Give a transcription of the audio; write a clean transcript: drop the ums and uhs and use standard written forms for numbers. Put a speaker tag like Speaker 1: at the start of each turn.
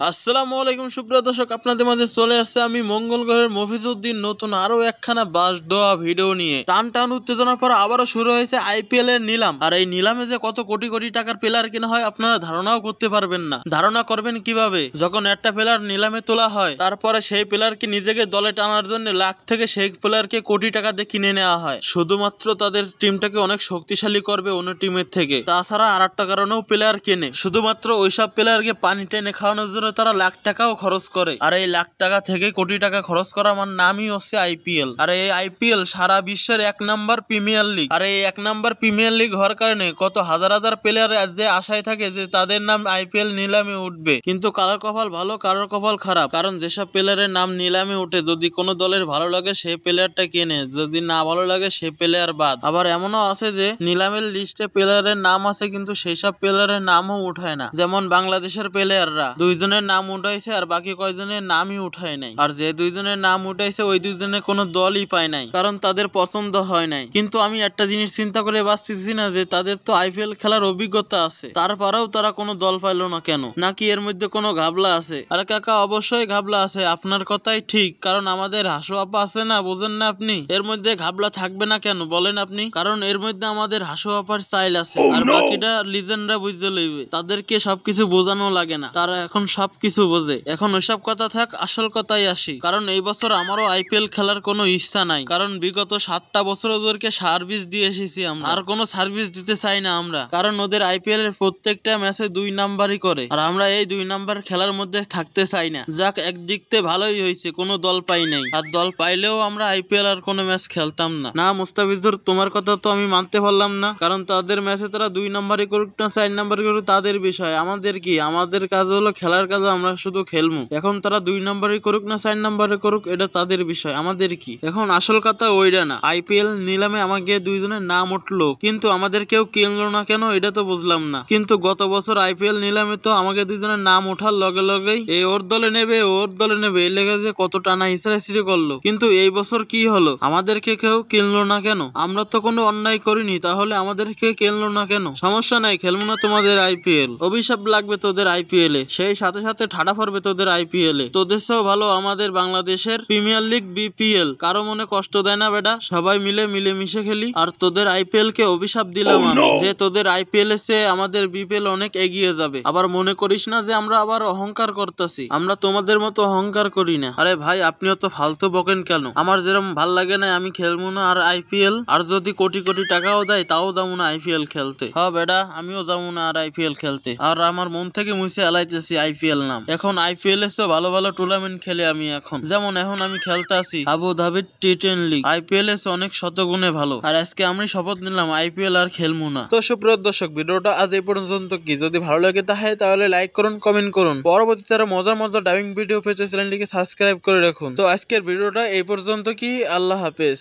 Speaker 1: আসসালামু আলাইকুম সুপ্রিয় দর্শক, আপনাদের মাঝে চলে আসছে আমি মঙ্গল গ্রহের মফিজউদ্দিন নতুন আরো একখানা বাস দেওয়া ভিডিও নিয়ে। টান টান উত্তেজনার পর আবারও শুরু হয়েছে আইপিএল এর নিলাম। আর এই নিলামে যে কত কোটি কোটি টাকার প্লেয়ার কেনা হয় আপনারা ধারণাও করতে পারবেন না। ধারণা করবেন কিভাবে? যখন একটা প্লেয়ার নিলামে তোলা হয় তারপরে সেই প্লেয়ারকে নিজেকে দলে টানার জন্য লাখ থেকে সেই প্লেয়ারকে কোটি টাকা দিয়ে কিনে নেওয়া হয়, শুধুমাত্র তাদের টিমটাকে অনেক শক্তিশালী করবে অন্য টিমের থেকে। তাছাড়া আর একটা কারণেও প্লেয়ার কেনে, শুধুমাত্র ওইসব প্লেয়ারকে পানি টেনে খাওয়ানোর জন্য তারা লাখ টাকাও খরচ করে। আর এই লাখ টাকা থেকে কোটি টাকা খরচ করা আমার নামই হচ্ছে আইপিএল। আর এই আইপিএল সারা বিশ্বের 1 নাম্বার প্রিমিয়ার লিগ। আর এই 1 নাম্বার প্রিমিয়ার লিগ হওয়ার কারণে কত হাজার হাজার প্লেয়ার যে আশায় থাকে যে তাদের নাম আইপিএল নিলামে উঠবে, কিন্তু কারোর কপাল ভালো কারোর কপাল খারাপ। কারণ যেসব প্লেয়ারের নাম নিলামে উঠে যদি কোনো দলের ভালো লাগে সেই প্লেয়ারটা কেনে, যদি না ভালো লাগে সেই প্লেয়ার বাদ। আবার এমনও আছে যে নিলামের লিস্টে প্লেয়ারের নাম আছে কিন্তু সেই সব প্লেয়ারের নামও উঠায় না। যেমন বাংলাদেশের প্লেয়াররা 2 জনের নাম উঠাইছে আর বাকি কয়জনের নামই উঠায় নাই। আর যে 2 জনের নাম উঠাইছে ওই 2 জনের কোনো দলই পায় নাই, কারণ তাদের পছন্দ হয় নাই। কিন্তু আমি একটা জিনিস চিন্তা করে বাঁচতেছি না যে তাদের তো আইপিএল খেলার অভিজ্ঞতা আছে, তারপরেও তারা কোনো দল পাইলো না কেন? নাকি এর মধ্যে কোনো ঘাবলা আছে? আরে কাকা, অবশ্যই ঘাবলা আছে, আপনার কথাই ঠিক। কারণ আমাদের হাসু আপা আছে না, বোঝেন না আপনি? এর মধ্যে ঘাবলা থাকবে না কেন বলেন আপনি? কারণ এর মধ্যে আমাদের হাসু আপার চাইল আছে। আর বাকিটা লিজেন্ডরা বুঝতে লইবে, তাদেরকে সবকিছু বোঝানো লাগে না, তারা এখন সবকিছু বোঝে। এখন ওইসব কথা থাক, আসল কথাই আসি। কারণ এই বছর আমারও আইপিএল খেলার কোনো ইচ্ছা নাই, কারণ বিগত 7টা বছর ওদেরকে সার্ভিস দিয়ে এসেছি আমরা, আর কোনো সার্ভিস দিতে চাই না আমরা। কারণ ওদের আইপিএল এর প্রত্যেকটা ম্যাচে 2 নাম্বারই করে, আর আমরা এই 2 নাম্বার খেলার মধ্যে থাকতে চাই না। যাক, একদিক থেকে ভালোই হয়েছে, কোনো দল পাই নাই। আর দল পাইলেও আমরা আইপিএল আর কোনো ম্যাচ খেলতাম না। না মুস্তাফিজুর, তোমার কথা তো আমি মানতে পারলাম না, কারণ তাদের ম্যাচে তারা 2 নাম্বারই করুক না 4 নাম্বারই করুক তাদের বিষয়, আমাদের কি? আমাদের কাজ হলো খেলার কাজ, আমরা শুধু খেলবো। এখন তারা 2 নাম্বারই করুক না 4 নাম্বারে করুক এটা তাদের বিষয়, আমাদের কি? এখন আসল কথা ওইটা না। আইপিএল নিলামে আমাকে 2 জনের নাম উঠলো, কিন্তু আমাদের কেউ কিনলো না কেন এটা তো বুঝলাম না। কিন্তু গত বছর আইপিএল নিলামে তো আমাকে 2 জনের নাম ওঠার লগে লগেই এই ওর দলে নেবে ওর দলে নেবে এই লেগে যে কত টানা হিসেবে করলো। কিন্তু এই বছর কি হলো? আমাদেরকে কেউ কিনলো না কেন? আমরা তো কোনো অন্যায় করিনি, তাহলে আমাদেরকে কিনলো না কেন? সমস্যা নাই, খেলবো না তোমাদের আইপিএল। অভিশাপ লাগবে তোদের আইপিএল এ, সেই সাথে সাথে ঠাডা পড়বে তোদের আইপিএল এ। তোদের চেয়েও ভালো আমাদের বাংলাদেশের প্রিমিয়ার লিগ বিপিএল। কারো মনে কষ্ট দেয় না বেটা, সবাই মিলেমিশে খেলি। আর তোদের আইপিএল কে অভিশাপ দিলাম আমি যে তোদের আইপিএল এর চেয়ে আমাদের বিপিএল অনেক এগিয়ে যাবে। আবার মনে করিস না যে আমরা আবার অহংকার করতেছি, আমরা তোমাদের মতো অহংকার করি না। আরে ভাই, আপনিও তো ফালতু বকেন কেন? আমার যেরকম ভাল লাগে না আমি খেলবো না আর আইপিএল, আর যদি কোটি কোটি টাকাও দেয় তাও যাবো না আইপিএল খেলতে। হ্যাঁ বেটা, আমিও যাবো না আর আইপিএল খেলতে। আর আমার মন থেকে মুছে এলাইতেছি আইপিএল নাম। এখন আইপিএল এর ভালো ভালো টুর্নামেন্ট খেলে আমি এখন, যেমন এখন আমি খেলতে আছি আবুধাবি টি10 লিগ। আইপিএল এর অনেক শতগুণে ভালো। আর আজকে আমি শপথ নিলাম আইপিএল আর খেলবো না। তো সুপ্রিয় দর্শক, ভিডিওটা আজ এই পর্যন্ত। কি যদি ভালো লাগে তাহলে লাইক করুন, কমেন্ট করুন। পরবর্তীতে আরো মজার মজার ডাইভিং ভিডিও পেতে চ্যানেলটিকে সাবস্ক্রাইব করে রাখুন। তো আজকের ভিডিওটা এই পর্যন্ত। কি, আল্লাহ হাফেজ।